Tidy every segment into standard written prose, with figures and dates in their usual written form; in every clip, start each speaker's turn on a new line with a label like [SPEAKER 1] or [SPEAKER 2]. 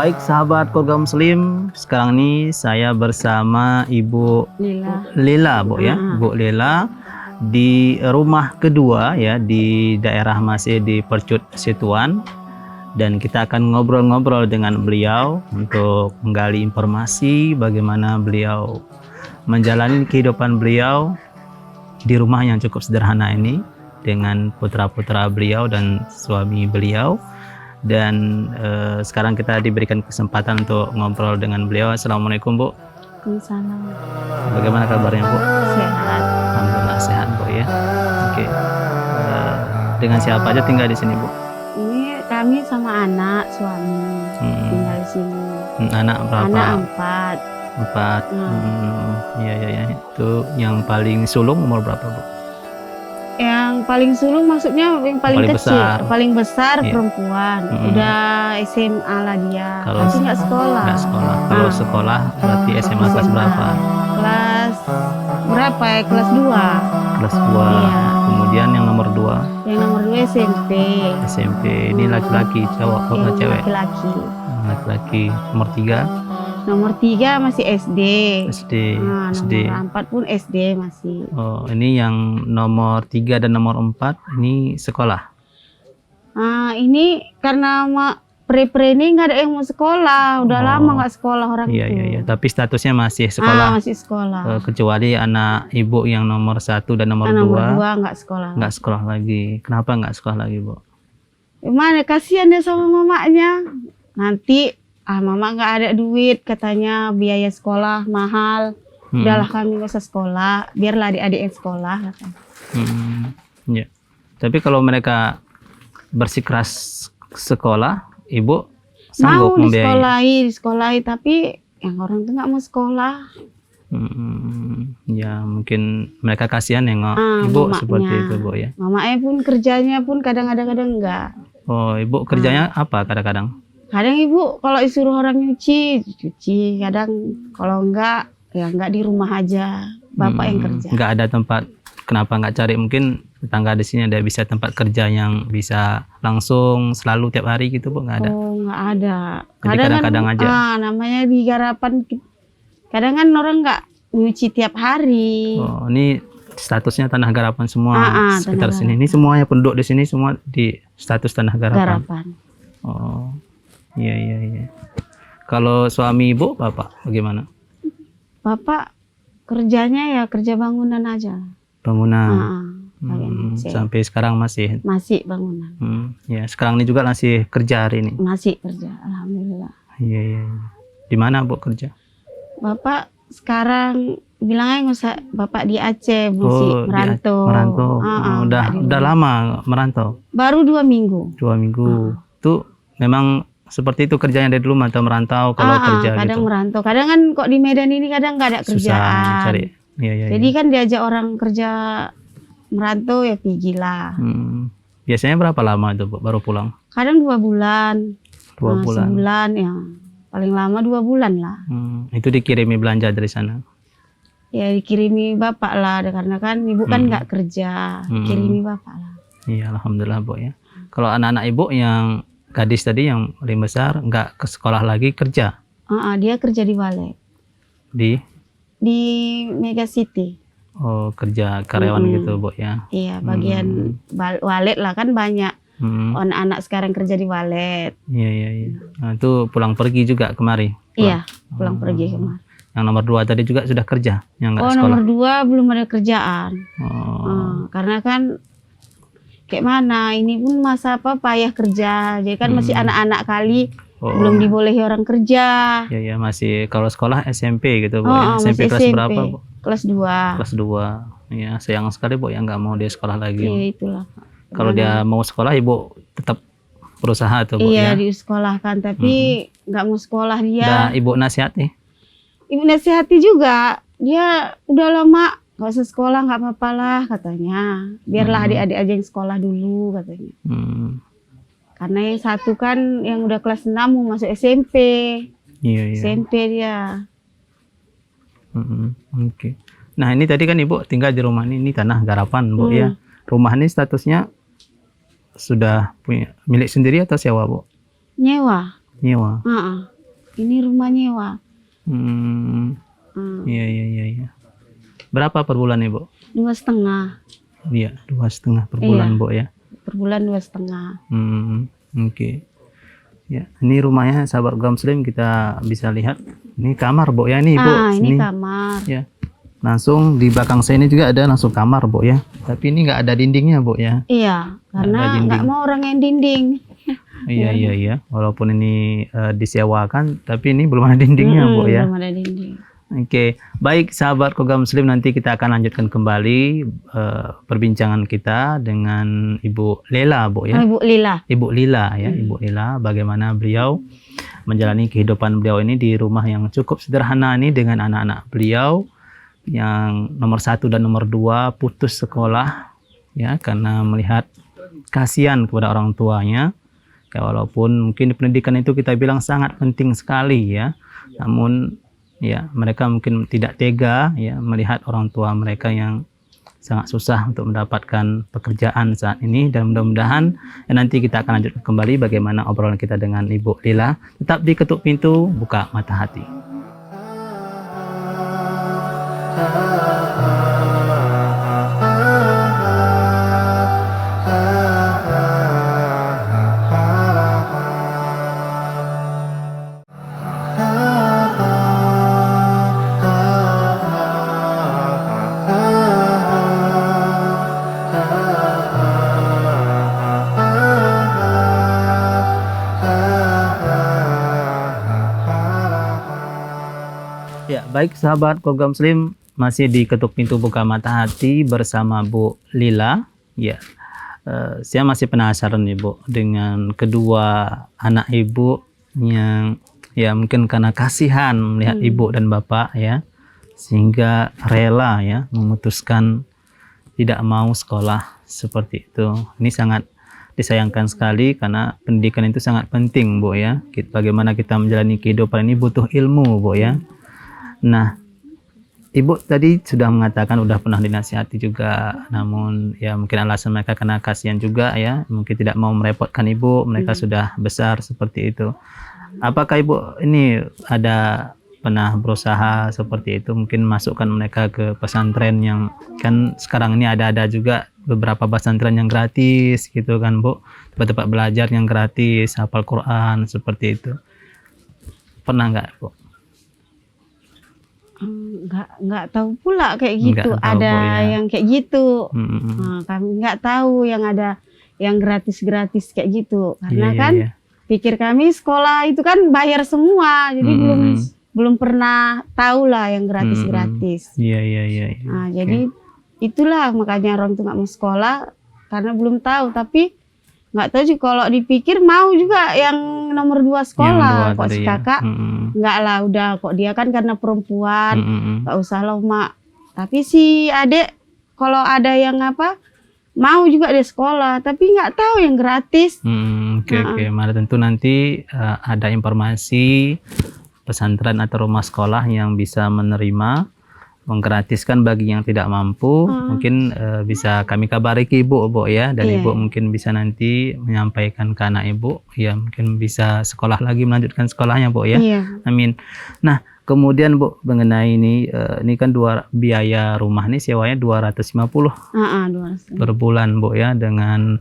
[SPEAKER 1] Baik sahabat keluarga muslim, sekarang ini saya bersama Ibu Lela, Bu ya. Bu Lela di rumah kedua ya di daerah masih di Percut Situan, dan kita akan ngobrol-ngobrol dengan beliau untuk menggali informasi bagaimana beliau menjalani kehidupan beliau di rumah yang cukup sederhana ini dengan putra-putra beliau dan suami beliau. Dan sekarang kita diberikan kesempatan untuk ngobrol dengan beliau. Assalamualaikum, Bu.
[SPEAKER 2] Waalaikumsalam.
[SPEAKER 1] Bagaimana kabarnya, Bu?
[SPEAKER 2] Sehat.
[SPEAKER 1] Alhamdulillah sehat, Bu ya. Oke. Dengan siapa aja tinggal di sini, Bu?
[SPEAKER 2] Ini kami sama anak suami tinggal di sini.
[SPEAKER 1] Anak berapa?
[SPEAKER 2] Anak 4.
[SPEAKER 1] 4. Iya. Itu yang paling sulung umur berapa, Bu?
[SPEAKER 2] Yang paling sulung maksudnya yang paling kecil, paling besar
[SPEAKER 1] iya.
[SPEAKER 2] Perempuan. Udah SMA lah dia.
[SPEAKER 1] Kalau
[SPEAKER 2] tapi nggak sekolah.
[SPEAKER 1] Nggak sekolah. Kalau sekolah berarti SMA kelas berapa?
[SPEAKER 2] Kelas berapa ya? Kelas 2.
[SPEAKER 1] Kelas 2.
[SPEAKER 2] Iya.
[SPEAKER 1] Kemudian yang nomor 2?
[SPEAKER 2] Yang nomor 2 SMP.
[SPEAKER 1] SMP. Ini laki-laki, cowok atau cewek?
[SPEAKER 2] Laki-laki.
[SPEAKER 1] Laki-laki. Nomor 3?
[SPEAKER 2] Nomor 3 masih SD.
[SPEAKER 1] SD. SD.
[SPEAKER 2] Nomor 4 pun SD masih.
[SPEAKER 1] Oh, ini yang nomor 3 dan nomor 4 ini sekolah.
[SPEAKER 2] Ini karena pre-pre ini nggak ada yang mau sekolah, udah lama nggak sekolah orang itu.
[SPEAKER 1] Iya. Tapi statusnya masih sekolah.
[SPEAKER 2] Masih sekolah.
[SPEAKER 1] Kecuali anak ibu yang nomor 1 dan nomor 2.
[SPEAKER 2] Nomor 2 nggak sekolah.
[SPEAKER 1] Nggak sekolah lagi. Kenapa nggak sekolah lagi, Bu?
[SPEAKER 2] Gimana, kasihan dia sama mamanya. Nanti mama nggak ada duit, katanya biaya sekolah mahal. Udahlah kami nggak usah sekolah, biarlah adik-adik yang sekolah.
[SPEAKER 1] Ya. Tapi kalau mereka bersikeras sekolah, ibu sanggup membiayai?
[SPEAKER 2] Disekolahi, tapi yang orang tuh nggak mau sekolah.
[SPEAKER 1] Ya mungkin mereka kasihan nengok ibu mamanya. Seperti itu, Bu ya.
[SPEAKER 2] Mamanya pun kerjanya pun kadang-kadang enggak.
[SPEAKER 1] Oh, ibu kerjanya apa kadang-kadang?
[SPEAKER 2] Kadang ibu kalau disuruh orang cuci, kadang kalau enggak ya enggak, di rumah aja. Bapak yang kerja. Enggak
[SPEAKER 1] ada tempat, kenapa enggak cari mungkin tetangga di sini ada bisa tempat kerja yang bisa langsung selalu tiap hari gitu, Bu? Enggak ada?
[SPEAKER 2] Oh, enggak ada.
[SPEAKER 1] Kadang-kadang aja.
[SPEAKER 2] Namanya di garapan, kadang kan orang enggak nyuci tiap hari.
[SPEAKER 1] Oh, ini statusnya tanah garapan semua sekitar
[SPEAKER 2] tanah
[SPEAKER 1] sini. Ini semuanya penduduk di sini semua di status tanah garapan. Oh. Iya. Kalau suami ibu, bapak bagaimana?
[SPEAKER 2] Bapak kerjanya ya kerja bangunan aja.
[SPEAKER 1] Bangunan. Sampai sekarang masih? Masih
[SPEAKER 2] bangunan.
[SPEAKER 1] Ya, sekarang ini juga masih kerja hari ini?
[SPEAKER 2] Masih kerja, alhamdulillah.
[SPEAKER 1] Iya. Di mana, Bu, kerja?
[SPEAKER 2] Bapak sekarang bilangnya nggak usah, bapak di Aceh, masih merantau.
[SPEAKER 1] Udah lama merantau?
[SPEAKER 2] Baru 2 minggu.
[SPEAKER 1] 2 minggu. Itu memang seperti itu kerjanya dari dulu atau merantau kalau kerja
[SPEAKER 2] kadang
[SPEAKER 1] gitu?
[SPEAKER 2] Merantau. Kadang kan kok di Medan ini kadang nggak ada kerjaan.
[SPEAKER 1] Susah cari. Iya.
[SPEAKER 2] Jadi kan diajak orang kerja merantau ya pergilah.
[SPEAKER 1] Biasanya berapa lama itu, Bu, baru pulang?
[SPEAKER 2] Kadang 2 bulan.
[SPEAKER 1] 2 bulan.
[SPEAKER 2] Sebulan ya. Paling lama 2 bulan lah.
[SPEAKER 1] Itu dikirimi belanja dari sana?
[SPEAKER 2] Ya dikirimi bapak lah, karena kan ibu kan nggak kerja. Dikirimi bapak lah.
[SPEAKER 1] Iya, alhamdulillah, Bu ya. Kalau anak-anak ibu yang gadis tadi yang paling besar nggak ke sekolah lagi, kerja?
[SPEAKER 2] Dia kerja di Walet.
[SPEAKER 1] Di
[SPEAKER 2] Mega City.
[SPEAKER 1] Oh, kerja karyawan gitu, Bu ya?
[SPEAKER 2] Iya, bagian Walet lah, kan banyak anak-anak sekarang kerja di Walet.
[SPEAKER 1] Iya. Nah, itu pulang pergi juga kemari?
[SPEAKER 2] Iya, pulang pergi kemari.
[SPEAKER 1] Yang nomor 2 tadi juga sudah kerja? Yang nggak sekolah?
[SPEAKER 2] Nomor 2 belum ada kerjaan. Karena kan kayak mana, ini pun masa payah kerja, jadi kan masih anak-anak kali, belum dibolehi orang kerja.
[SPEAKER 1] Iya, masih kalau sekolah SMP gitu, Bu. SMP kelas berapa, Bu?
[SPEAKER 2] Kelas 2.
[SPEAKER 1] Kelas 2. Iya, sayang sekali, Bu, yang nggak mau dia sekolah lagi.
[SPEAKER 2] Iya, itulah.
[SPEAKER 1] Kalau dia mau sekolah, Ibu tetap berusaha tuh, Bu,
[SPEAKER 2] Iya,
[SPEAKER 1] ya.
[SPEAKER 2] disekolahkan tapi nggak mau sekolah dia.
[SPEAKER 1] Dan Ibu nasihati.
[SPEAKER 2] Ibu nasihati juga, dia udah lama nggak usah sekolah, nggak apa-apa lah katanya. Biarlah adik-adik aja yang sekolah dulu katanya. Karena yang satu kan yang udah kelas 6 mau masuk SMP.
[SPEAKER 1] Iya.
[SPEAKER 2] SMP dia.
[SPEAKER 1] Oke. Nah, ini tadi kan Ibu tinggal di rumah ini tanah garapan, Bu, ya. Rumah ini statusnya sudah punya milik sendiri atau sewa, Bu?
[SPEAKER 2] Nyewa.
[SPEAKER 1] Nyewa.
[SPEAKER 2] Ini rumah nyewa.
[SPEAKER 1] Iya. Berapa per bulan, Ibu?
[SPEAKER 2] 2,5.
[SPEAKER 1] Iya, 2,5 per bulan, Bu, ya.
[SPEAKER 2] Per bulan 2,5.
[SPEAKER 1] Oke. Ya, ini rumahnya sahabat Program Muslim, kita bisa lihat. Ini kamar, Bu, ya, nih, Bu.
[SPEAKER 2] Ini kamar.
[SPEAKER 1] Ya. Langsung di belakang saya ini juga ada langsung kamar, Bu, ya. Tapi ini nggak ada dindingnya, Bu, ya.
[SPEAKER 2] Iya, karena nggak mau orang yang dinding.
[SPEAKER 1] Iya. Walaupun ini disewakan, tapi ini belum ada dindingnya, Bu, ya.
[SPEAKER 2] Belum ada dinding.
[SPEAKER 1] Oke, baik sahabat Program Muslim, nanti kita akan lanjutkan kembali perbincangan kita dengan Ibu Lela, Bu, ya.
[SPEAKER 2] Ibu Lila.
[SPEAKER 1] Ibu Lila, ya. Ibu Lila, bagaimana beliau menjalani kehidupan beliau ini di rumah yang cukup sederhana ini dengan anak-anak beliau yang nomor 1 dan nomor 2 putus sekolah, ya, karena melihat kasihan kepada orang tuanya. Ya, walaupun mungkin pendidikan itu kita bilang sangat penting sekali, ya, namun ya mereka mungkin tidak tega, ya, melihat orang tua mereka yang sangat susah untuk mendapatkan pekerjaan saat ini. Dan mudah-mudahan nanti kita akan lanjutkan kembali bagaimana obrolan kita dengan Ibu Lila. Tetap di Ketuk Pintu Buka Mata Hati. Ya, baik sahabat Program Muslim, masih di Ketuk Pintu Buka Mata Hati bersama Bu Lila. Ya, saya masih penasaran nih, Bu, dengan kedua anak Ibu yang ya mungkin karena kasihan melihat Ibu dan Bapak, ya, sehingga rela, ya, memutuskan tidak mau sekolah seperti itu. Ini sangat disayangkan sekali karena pendidikan itu sangat penting, Bu, ya. Bagaimana kita menjalani kehidupan ini butuh ilmu, Bu, ya. Nah, Ibu tadi sudah mengatakan udah pernah dinasihati juga, namun ya mungkin alasan mereka karena kasihan juga, ya, mungkin tidak mau merepotkan Ibu, mereka sudah besar seperti itu. Apakah Ibu ini ada pernah berusaha seperti itu, mungkin masukkan mereka ke pesantren yang kan sekarang ini ada juga beberapa pesantren yang gratis gitu kan, Bu, tempat-tempat belajar yang gratis, hafal Quran seperti itu. Pernah nggak, Bu?
[SPEAKER 2] Nggak tahu pula kayak gitu. Ada
[SPEAKER 1] Bu, ya,
[SPEAKER 2] yang kayak gitu. Kami nggak tahu yang ada yang gratis kayak gitu, karena kan pikir kami sekolah itu kan bayar semua, jadi belum pernah tahu lah yang gratis.
[SPEAKER 1] Iya.
[SPEAKER 2] Nah, jadi itulah makanya orang tuh nggak mau sekolah karena belum tahu. Tapi nggak tahu juga, kalau dipikir mau juga yang nomor 2 sekolah. Kok si kakak nggak lah, udah kok dia kan karena perempuan, nggak usah lah mak. Tapi si adik kalau ada yang mau juga dia sekolah, tapi nggak tahu yang gratis.
[SPEAKER 1] Oke. Mari tentu nanti ada informasi pesantren atau rumah sekolah yang bisa menerima menggratiskan bagi yang tidak mampu. Mungkin bisa kami kabari ke Ibu, Bu, ya, dan Ibu mungkin bisa nanti menyampaikan ke anak Ibu, ya, mungkin bisa sekolah lagi, melanjutkan sekolahnya, Bu, ya. Amin. Nah, kemudian Bu, mengenai ini kan biaya rumah nih sewanya 250 per bulan, Bu, ya, dengan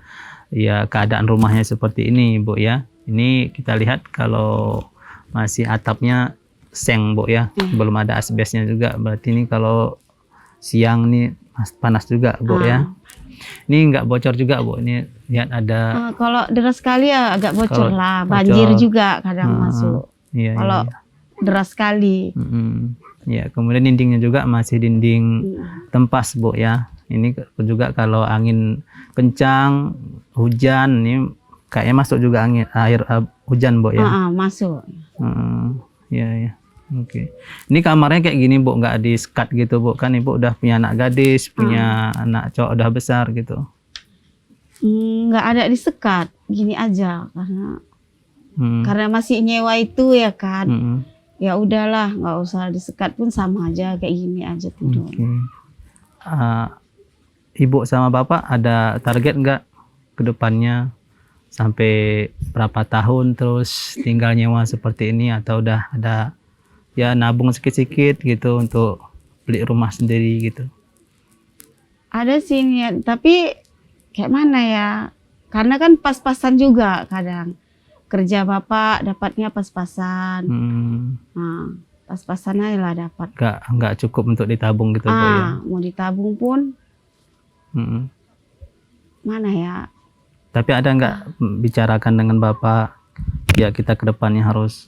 [SPEAKER 1] ya keadaan rumahnya seperti ini, Bu, ya. Ini kita lihat kalau masih atapnya seng, Bu, ya, belum ada asbesnya juga, berarti ini kalau siang nih panas juga, Bu, ya. Ini nggak bocor juga, Bu, ini lihat ada
[SPEAKER 2] kalau deras sekali ya agak bocor lah, banjir juga kadang masuk. Kalau deras sekali.
[SPEAKER 1] Ya, kemudian dindingnya juga masih dinding tempas, Bu, ya. Ini juga kalau angin kencang, hujan, ini kayaknya masuk juga air hujan, Bu ya.
[SPEAKER 2] Masuk.
[SPEAKER 1] Ya ya. Oke. Ini kamarnya kayak gini, Bu, nggak di sekat gitu, Bu. Kan Ibu udah punya anak gadis, punya anak cowok udah besar gitu.
[SPEAKER 2] Nggak ada disekat, gini aja karena masih nyewa itu ya kan. Ya udahlah, nggak usah disekat pun sama aja, kayak gini aja tidur.
[SPEAKER 1] Ibu sama Bapak ada target nggak ke depannya sampai berapa tahun terus tinggal nyewa seperti ini, atau udah ada ya nabung sedikit-sedikit gitu untuk beli rumah sendiri gitu?
[SPEAKER 2] Ada sih niat, tapi kayak mana ya? Karena kan pas-pasan juga kadang. Kerja Bapak dapatnya pas-pasan. Nah, pas-pasan aja lah dapat.
[SPEAKER 1] Nggak cukup untuk ditabung gitu, Bu ya?
[SPEAKER 2] Mau ditabung pun mana ya?
[SPEAKER 1] Tapi ada nggak bicarakan dengan Bapak, ya kita ke depannya harus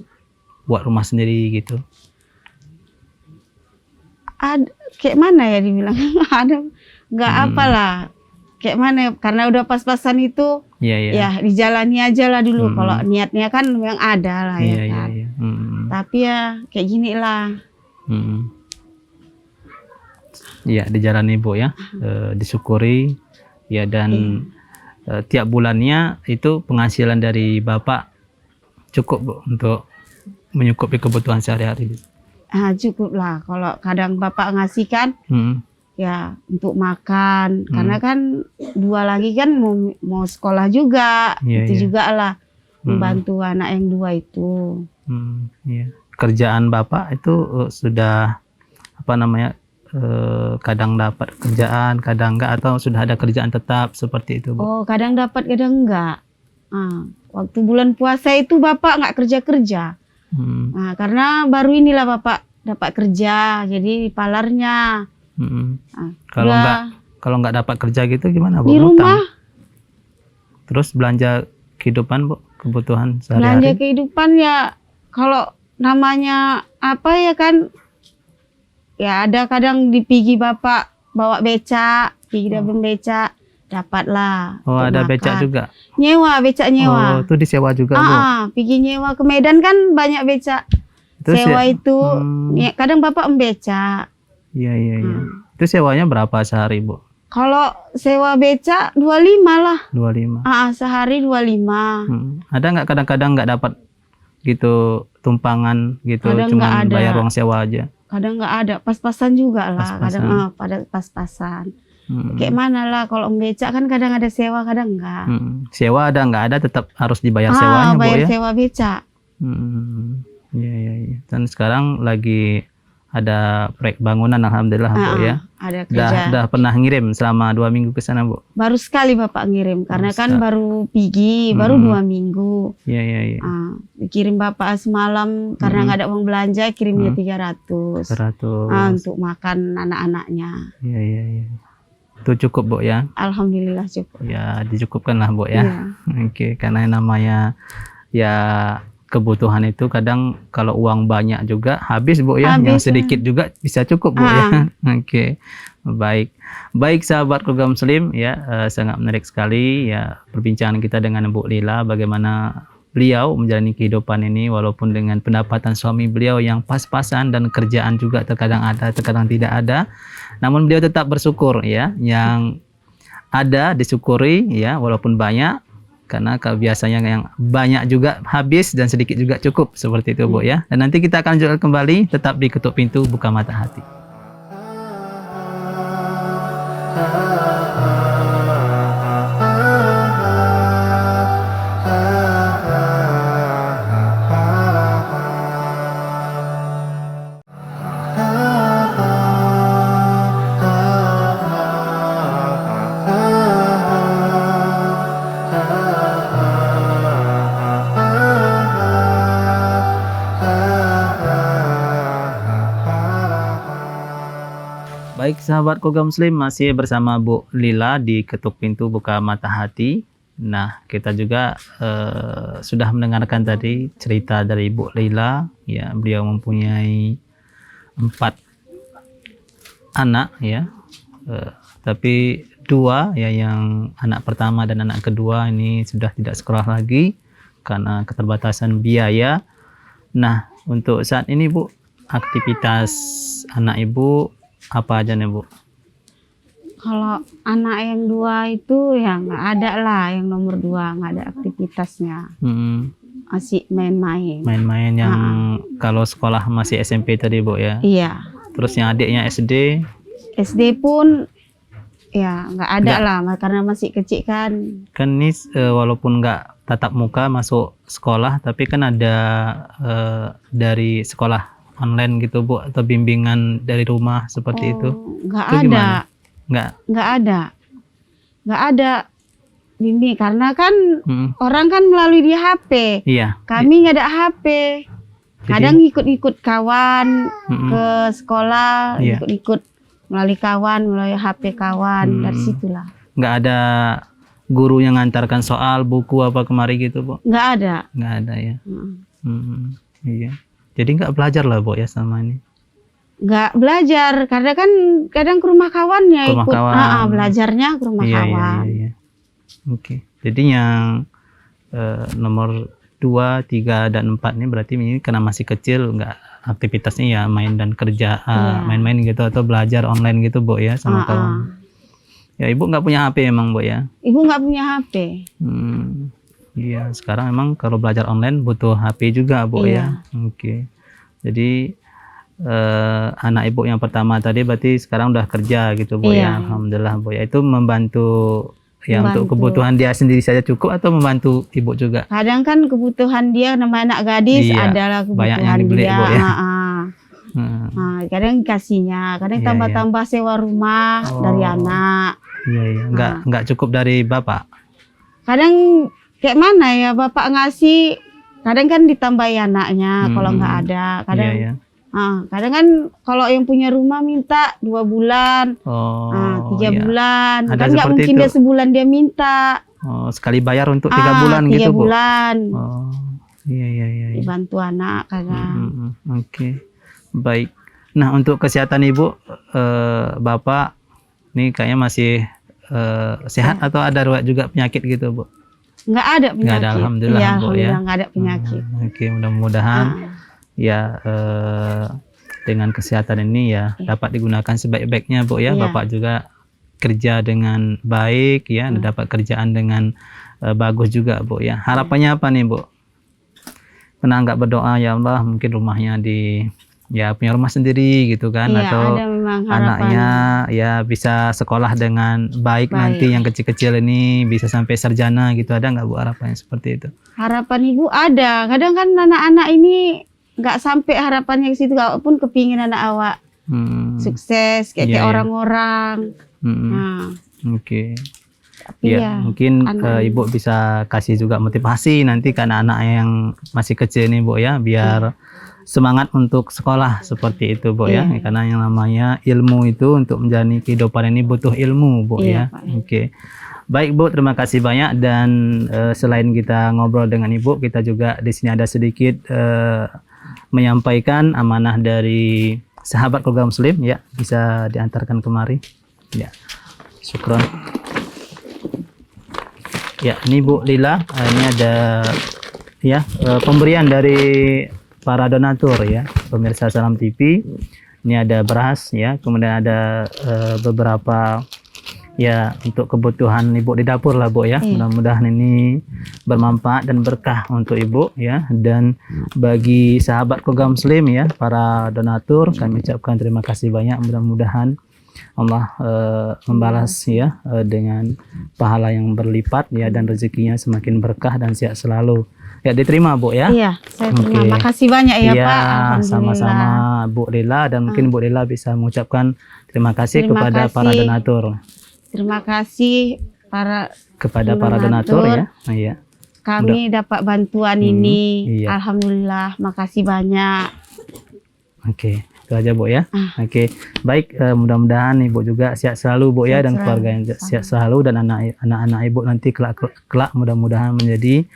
[SPEAKER 1] buat rumah sendiri gitu?
[SPEAKER 2] Ada, kayak mana ya dibilang? Ada, nggak apalah. Kayak mana? Karena udah pas-pasan itu, ya dijalani aja lah dulu. Kalau niatnya kan memang ada lah ya kan. Tapi ya kayak gini lah.
[SPEAKER 1] Ya dijalani, Bu ya, disyukuri ya, dan tiap bulannya itu penghasilan dari Bapak cukup, Bu, untuk menyukupi kebutuhan sehari-hari.
[SPEAKER 2] Cukup lah. Kalau kadang Bapak ngasih kan, ya untuk makan. Karena kan 2 lagi kan mau sekolah juga, juga lah membantu anak yang 2 itu. Kerjaan
[SPEAKER 1] Bapak itu sudah apa namanya? Kadang dapat kerjaan, kadang enggak, atau sudah ada kerjaan tetap seperti itu, Bu?
[SPEAKER 2] Oh, kadang dapat, kadang enggak. Waktu bulan puasa itu Bapak nggak kerja-kerja. Karena baru inilah Bapak dapat kerja, jadi palarnya.
[SPEAKER 1] Kalau nggak dapat kerja gitu gimana, Bu?
[SPEAKER 2] Di rumah.
[SPEAKER 1] Terus belanja kehidupan, Bu, kebutuhan sehari-hari?
[SPEAKER 2] Belanja kehidupan ya, kalau namanya apa ya kan, ya ada kadang dipigi Bapak bawa becak, pergi dabung becak, dapatlah.
[SPEAKER 1] Oh, ada makan. Becak juga?
[SPEAKER 2] Nyewa, becak nyewa.
[SPEAKER 1] Oh, itu disewa juga, Bu?
[SPEAKER 2] Pergi nyewa ke Medan kan banyak becak. Terus sewa itu, ya, kadang Bapak membecak.
[SPEAKER 1] Iya. Itu sewanya berapa sehari, Bu?
[SPEAKER 2] Kalau sewa becak 25 lah.
[SPEAKER 1] 25?
[SPEAKER 2] Sehari 25.
[SPEAKER 1] Ada nggak kadang-kadang nggak dapat gitu tumpangan gitu, cuma bayar uang sewa aja?
[SPEAKER 2] Kadang nggak ada, pas-pasan juga lah. Kadang pada pas-pasan. Kayak mana lah, kalau becak kan kadang ada sewa, kadang enggak.
[SPEAKER 1] Sewa ada nggak ada tetap harus dibayar sewanya, Bu,
[SPEAKER 2] bayar
[SPEAKER 1] ya?
[SPEAKER 2] Sewa becak.
[SPEAKER 1] Iya. Dan sekarang lagi ada proyek bangunan, alhamdulillah, Bu ya.
[SPEAKER 2] Ada kerja.
[SPEAKER 1] Udah pernah ngirim selama 2 minggu ke sana, Bu?
[SPEAKER 2] Baru sekali Bapak ngirim, karena kan baru pergi, baru 2 minggu.
[SPEAKER 1] Iya.
[SPEAKER 2] Dikirim Bapak semalam, karena nggak ada uang belanja, kirimnya 300. Untuk makan anak-anaknya.
[SPEAKER 1] Iya. Itu cukup, Bu ya?
[SPEAKER 2] Alhamdulillah cukup.
[SPEAKER 1] Ya, dicukupkan lah, Bu ya.
[SPEAKER 2] Iya.
[SPEAKER 1] Oke, karena namanya ya kebutuhan itu kadang kalau uang banyak juga habis, Bu ya. Yang sedikit juga bisa cukup, Bu ya. Oke. Baik sahabat keluarga muslim ya, sangat menarik sekali ya perbincangan kita dengan Bu Lila, bagaimana beliau menjalani kehidupan ini walaupun dengan pendapatan suami beliau yang pas-pasan dan kerjaan juga terkadang ada, terkadang tidak ada. Namun beliau tetap bersyukur ya, yang ada disyukuri ya, walaupun banyak. Karena biasanya yang banyak juga habis dan sedikit juga cukup, seperti itu, Bu ya. Dan nanti kita akan lanjutkan kembali, tetap di Ketuk Pintu Buka Mata Hati. Baik sahabat keluarga muslim, masih bersama Bu Lila di Ketuk Pintu Buka Mata Hati. Nah, kita juga sudah mendengarkan tadi cerita dari Bu Lila ya, beliau mempunyai 4 anak ya, tapi dua ya, yang anak pertama dan anak kedua ini sudah tidak sekolah lagi karena keterbatasan biaya. Nah, untuk saat ini Bu, aktivitas anak Ibu apa aja nih Bu?
[SPEAKER 2] Kalau anak yang 2 itu ya nggak ada lah, yang nomor 2 nggak ada aktivitasnya, masih main-main.
[SPEAKER 1] Main-main yang kalau sekolah masih SMP tadi Bu ya?
[SPEAKER 2] Iya.
[SPEAKER 1] Terus yang adiknya SD?
[SPEAKER 2] SD pun ya nggak ada lah, karena masih kecil kan.
[SPEAKER 1] Kan ini walaupun nggak tatap muka masuk sekolah, tapi kan ada dari sekolah online gitu Bu, atau bimbingan dari rumah seperti itu?
[SPEAKER 2] Nggak
[SPEAKER 1] Itu
[SPEAKER 2] ada.
[SPEAKER 1] gimana?
[SPEAKER 2] Nggak ada bimbing, karena kan orang kan melalui di HP.
[SPEAKER 1] Iya.
[SPEAKER 2] Kami nggak ada HP. Kadang ikut-ikut kawan ke sekolah,
[SPEAKER 1] Iya.
[SPEAKER 2] ikut-ikut melalui kawan, melalui HP kawan, dari situlah.
[SPEAKER 1] Nggak ada guru yang ngantarkan soal, buku apa kemari gitu Bu?
[SPEAKER 2] Nggak ada.
[SPEAKER 1] Nggak ada ya? Iya. Jadi nggak belajar lah Bu ya sama ini?
[SPEAKER 2] Nggak belajar, karena kan kadang ke rumah kawannya
[SPEAKER 1] Ke rumah
[SPEAKER 2] ikut.
[SPEAKER 1] kawan.
[SPEAKER 2] Belajarnya ke rumah kawan.
[SPEAKER 1] Iya. Oke. Jadi yang nomor 2, 3, dan 4 ini berarti ini karena masih kecil, nggak aktivitasnya ya main dan kerja, main-main gitu atau belajar online gitu Bu ya sama kawan. Ya Ibu nggak punya HP emang Bu ya?
[SPEAKER 2] Ibu nggak punya HP.
[SPEAKER 1] Iya, sekarang emang kalau belajar online butuh HP juga Bu ya. Oke. Jadi anak Ibu yang pertama tadi berarti sekarang udah kerja gitu Bu ya. Alhamdulillah Bu ya. Itu membantu ya untuk kebutuhan dia sendiri saja cukup atau membantu Ibu juga?
[SPEAKER 2] Kadang kan kebutuhan dia, namanya anak gadis, adalah
[SPEAKER 1] banyak yang
[SPEAKER 2] kebutuhan
[SPEAKER 1] dibeli
[SPEAKER 2] dia.
[SPEAKER 1] Bu ya.
[SPEAKER 2] Kadang kasihnya, kadang tambah-tambah sewa rumah dari anak.
[SPEAKER 1] Iya. Nggak cukup dari Bapak?
[SPEAKER 2] Kadang kayak mana ya, Bapak ngasih, kadang kan ditambahi anaknya kalau nggak ada. Kadang kadang kan kalau yang punya rumah minta 2 bulan, 3 bulan.
[SPEAKER 1] Ada
[SPEAKER 2] Kan nggak mungkin
[SPEAKER 1] itu.
[SPEAKER 2] dia sebulan dia minta.
[SPEAKER 1] Sekali bayar untuk 3 bulan
[SPEAKER 2] 3
[SPEAKER 1] gitu Bu?
[SPEAKER 2] bulan.
[SPEAKER 1] Iya.
[SPEAKER 2] Dibantu anak kadang.
[SPEAKER 1] Oke. Baik. Nah, untuk kesehatan Ibu, Bapak ini kayaknya masih sehat atau ada juga penyakit gitu Bu?
[SPEAKER 2] Nggak ada penyakit.
[SPEAKER 1] Nggak ada, alhamdulillah Bu ya.
[SPEAKER 2] Alhamdulillah nggak ada penyakit.
[SPEAKER 1] Oke, mudah-mudahan ya dengan kesehatan ini ya dapat digunakan sebaik-baiknya Bu ya. Bapak juga kerja dengan baik ya, dapat kerjaan dengan bagus juga Bu ya. Harapannya apa nih Bu? Pernah nggak berdoa, ya Allah mungkin rumahnya punya rumah sendiri gitu kan, atau
[SPEAKER 2] ada memang
[SPEAKER 1] anaknya ya bisa sekolah dengan baik. Nanti yang kecil-kecil ini bisa sampai sarjana gitu, ada nggak Bu harapannya seperti itu?
[SPEAKER 2] Harapan Ibu ada. Kadang kan anak-anak ini nggak sampai harapannya ke situ, walaupun kepingin anak awak sukses kayak orang-orang.
[SPEAKER 1] Oke.
[SPEAKER 2] Tapi
[SPEAKER 1] mungkin Ibu bisa kasih juga motivasi nanti ke anak-anak yang masih kecil nih Bu ya, biar semangat untuk sekolah seperti itu Bu ya. Karena yang namanya ilmu itu, untuk menjalani kehidupan ini butuh ilmu Bu ya. Oke. Baik Bu, terima kasih banyak. Dan selain kita ngobrol dengan Ibu, kita juga di sini ada sedikit menyampaikan amanah dari sahabat keluarga Muslim ya, bisa diantarkan kemari ya. Syukron. Ya, ini Bu Lila, ini ada ya pemberian dari para donatur ya, pemirsa Salam TV. Ini ada beras ya, kemudian ada beberapa ya untuk kebutuhan Ibu di dapur lah Bu ya. Mudah-mudahan ini bermanfaat dan berkah untuk Ibu ya. Dan bagi sahabat keluarga Muslim ya, para donatur, kami ucapkan terima kasih banyak. Mudah-mudahan Allah membalas ya dengan pahala yang berlipat ya, dan rezekinya semakin berkah dan sehat selalu. Ya, diterima Bu ya.
[SPEAKER 2] Iya, saya terima. Makasih banyak ya Pak. Alhamdulillah.
[SPEAKER 1] Sama-sama Bu Lila, dan mungkin Bu Lila bisa mengucapkan terima kasih kepada para donatur.
[SPEAKER 2] Terima kasih
[SPEAKER 1] kepada para donatur ya. Iya.
[SPEAKER 2] Kami dapat bantuan ini. Alhamdulillah, makasih banyak.
[SPEAKER 1] Oke, itu aja Bu ya. Oke, baik, mudah-mudahan Ibu juga sehat selalu Bu ya, dan keluarga yang sehat selalu, dan anak-anak Ibu nanti kelak mudah-mudahan menjadi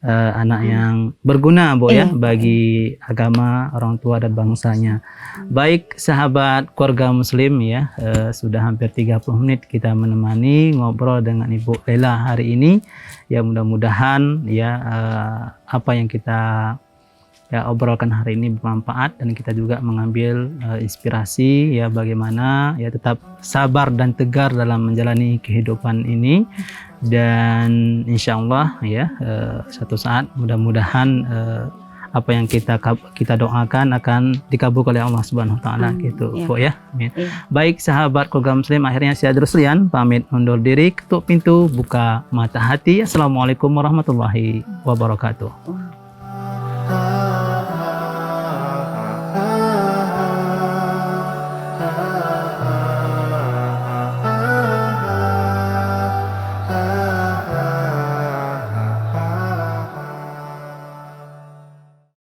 [SPEAKER 1] anak yang berguna Bu ya
[SPEAKER 2] Iya.
[SPEAKER 1] bagi agama, orang tua dan bangsanya. Baik sahabat keluarga muslim ya, sudah hampir 30 menit kita menemani ngobrol dengan Ibu Lela hari ini. Ya mudah-mudahan ya apa yang kita ya obrolkan hari ini bermanfaat dan kita juga mengambil inspirasi ya bagaimana ya tetap sabar dan tegar dalam menjalani kehidupan ini, dan insya Allah ya suatu saat mudah-mudahan apa yang kita doakan akan dikabulkan oleh Allah Subhanahu Wa Taala gitu
[SPEAKER 2] Iya.
[SPEAKER 1] Bu ya. Amin.
[SPEAKER 2] Iya.
[SPEAKER 1] Baik sahabat keluarga muslim, akhirnya saya Druslian pamit undur diri, ketuk pintu buka mata hati. Assalamualaikum warahmatullahi wabarakatuh.